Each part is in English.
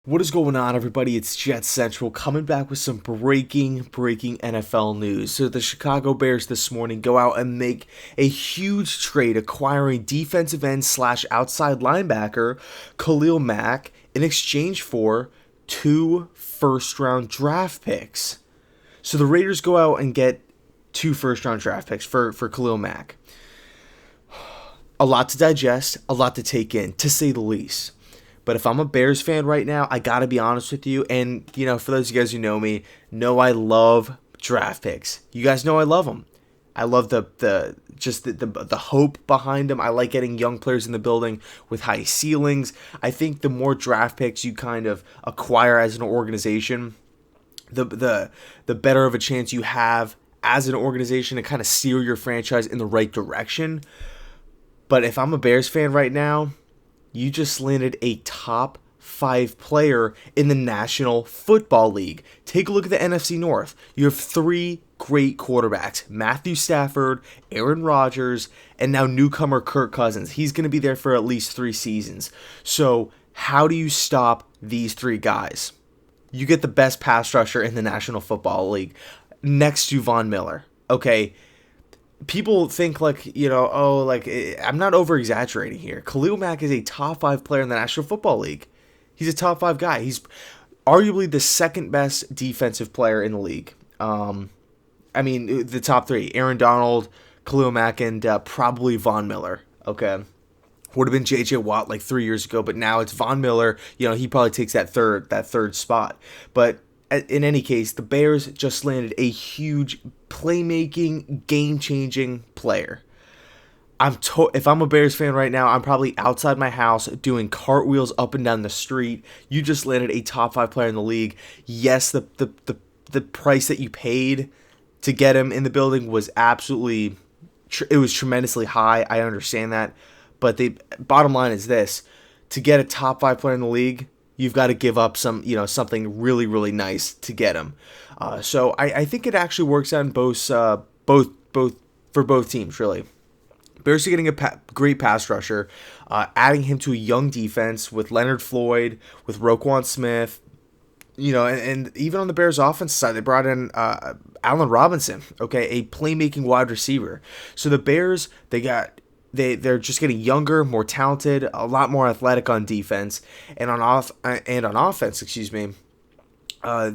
What is going on, everybody? It's JetsCentral coming back with some breaking NFL news. So the Chicago Bears this morning go out and make a huge trade acquiring defensive end slash outside linebacker Khalil Mack in exchange for 2 first-round draft picks. So the Raiders go out and get 2 first-round draft picks for Khalil Mack. A lot to digest, a lot to take in, to say the least. But if I'm a Bears fan right now, I gotta be honest with you. And, for those of you guys who know me, know I love draft picks. You guys know I love them. I love the hope behind them. I like getting young players in the building with high ceilings. I think the more draft picks you kind of acquire as an organization, the better of a chance you have as an organization to kind of steer your franchise in the right direction. But if I'm a Bears fan right now, you just landed a top 5 player in the National Football League. Take a look at the NFC North. You have 3 great quarterbacks: Matthew Stafford, Aaron Rodgers, and now newcomer Kirk Cousins. He's going to be there for at least 3 seasons. So how do you stop these 3 guys? You get the best pass rusher in the National Football League next to Von Miller. Okay, people think I'm not over exaggerating here. Khalil Mack is a top 5 player in the National Football League. He's a top 5 guy. He's arguably the second best defensive player in the league. The top 3: Aaron Donald, Khalil Mack, and probably Von Miller. Okay, would have been J.J. Watt like 3 years ago, but now it's Von Miller. He probably takes that third spot. But in any case, the Bears just landed a huge playmaking, game-changing player. If I'm a Bears fan right now, I'm probably outside my house doing cartwheels up and down the street. You just landed a top 5 player in the league. Yes, the price that you paid to get him in the building was it was tremendously high. I understand that. But the bottom line is this: to get a top 5 player in the league, you've got to give up something really, really nice to get him. So I think it actually works out in both for both teams, really. Bears are getting a great pass rusher, adding him to a young defense with Leonard Floyd, with Roquan Smith, and even on the Bears' offense side, they brought in Allen Robinson, okay, a playmaking wide receiver. So the Bears, they're just getting younger, more talented, a lot more athletic on defense, and on offense,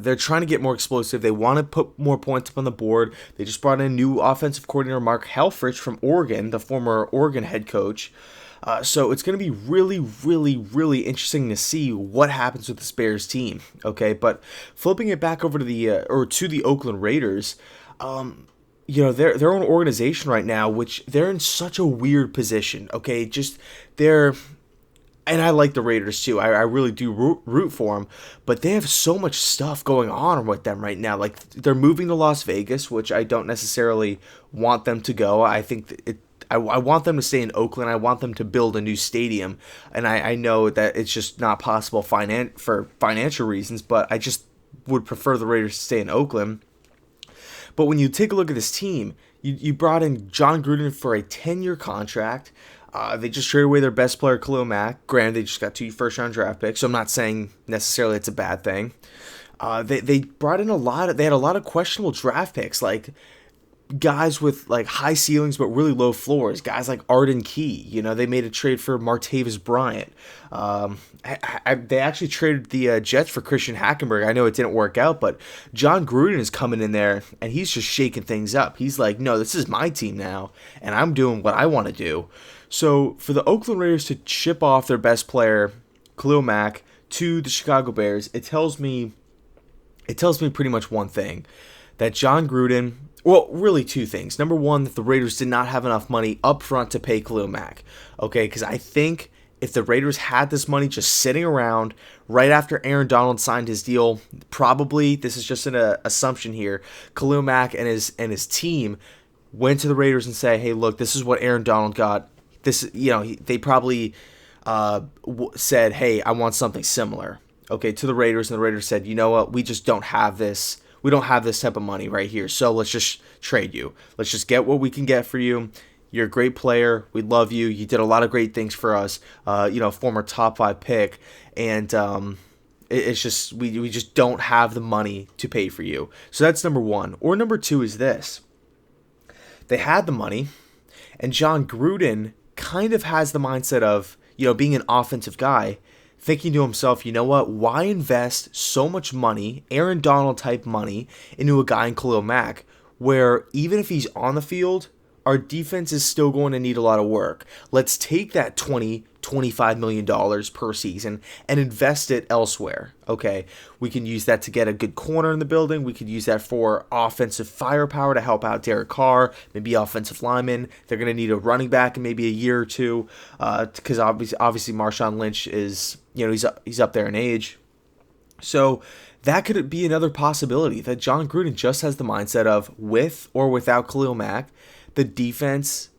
they're trying to get more explosive. They want to put more points up on the board. They just brought in new offensive coordinator Mark Helfrich from Oregon, the former Oregon head coach. So it's going to be really, really, really interesting to see what happens with this Bears team. Okay, but flipping it back over to the Oakland Raiders. Their own organization right now, which they're in such a weird position. Okay, and I like the Raiders too. I really do root for them, but they have so much stuff going on with them right now. Like, they're moving to Las Vegas, which I don't necessarily want them to go. I think I want them to stay in Oakland. I want them to build a new stadium, and I know that it's just not possible for financial reasons, but I just would prefer the Raiders to stay in Oakland. But when you take a look at this team, you brought in John Gruden for a 10-year contract. They just traded away their best player, Khalil Mack. Granted, they just got 2 first-round draft picks, so I'm not saying necessarily it's a bad thing. They brought in they had a lot of questionable draft picks, like guys with like high ceilings but really low floors. Guys like Arden Key. They made a trade for Martavis Bryant. They actually traded the Jets for Christian Hackenberg. I know it didn't work out, but John Gruden is coming in there and he's just shaking things up. He's like, no, this is my team now, and I'm doing what I want to do. So for the Oakland Raiders to ship off their best player, Khalil Mack, to the Chicago Bears, it tells me pretty much one thing: that John Gruden. Well, really 2 things. Number one, that the Raiders did not have enough money up front to pay Khalil Mack. Okay, because I think if the Raiders had this money just sitting around right after Aaron Donald signed his deal, probably, this is just an assumption here, Khalil Mack and his team went to the Raiders and say, hey, look, this is what Aaron Donald got. They probably said, hey, I want something similar, okay, to the Raiders, and the Raiders said, you know what, we just don't have this. We don't have this type of money right here, so let's just trade you. Let's just get what we can get for you. You're a great player. We love you. You did a lot of great things for us. Former top 5 pick, and It's just we just don't have the money to pay for you. So that's number one. Or number two is this: they had the money, and John Gruden kind of has the mindset of, being an offensive guy, thinking to himself, you know what, why invest so much money, Aaron Donald type money, into a guy in Khalil Mack, where even if he's on the field, our defense is still going to need a lot of work. Let's take that $25 million per season and invest it elsewhere. Okay, we can use that to get a good corner in the building. We could use that for offensive firepower to help out Derek Carr, maybe offensive linemen. They're going to need a running back in maybe a year or two, because obviously Marshawn Lynch is, he's up there in age. So that could be another possibility, that John Gruden just has the mindset of, with or without Khalil Mack, the defense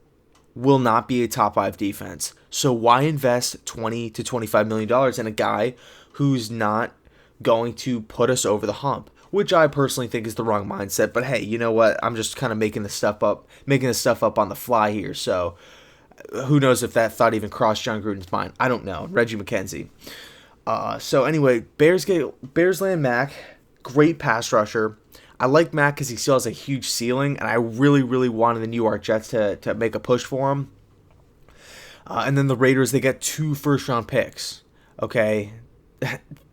will not be a top 5 defense. So why invest $20 to $25 million in a guy who's not going to put us over the hump? Which I personally think is the wrong mindset. But hey, you know what? I'm just kind of making this stuff up on the fly here. So who knows if that thought even crossed John Gruden's mind? I don't know. Reggie McKenzie. So anyway, Bears land Mack, great pass rusher. I like Mack because he still has a huge ceiling, and I really, really wanted the New York Jets to make a push for him. And then the Raiders, they get 2 first-round picks. Okay,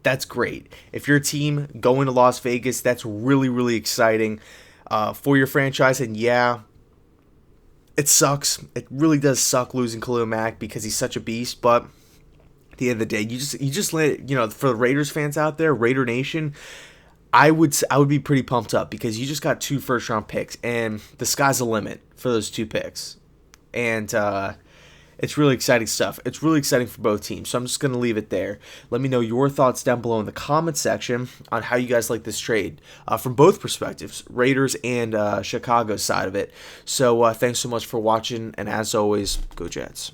that's great. If you're a team going to Las Vegas, that's really, really exciting for your franchise. And yeah, it sucks. It really does suck losing Khalil Mack because he's such a beast. But at the end of the day, you just let for the Raiders fans out there, Raider Nation, I would be pretty pumped up because you just got 2 first-round picks, and the sky's the limit for those 2 picks. And it's really exciting stuff. It's really exciting for both teams. So I'm just going to leave it there. Let me know your thoughts down below in the comment section on how you guys like this trade from both perspectives, Raiders and Chicago's side of it. So thanks so much for watching, and as always, go Jets.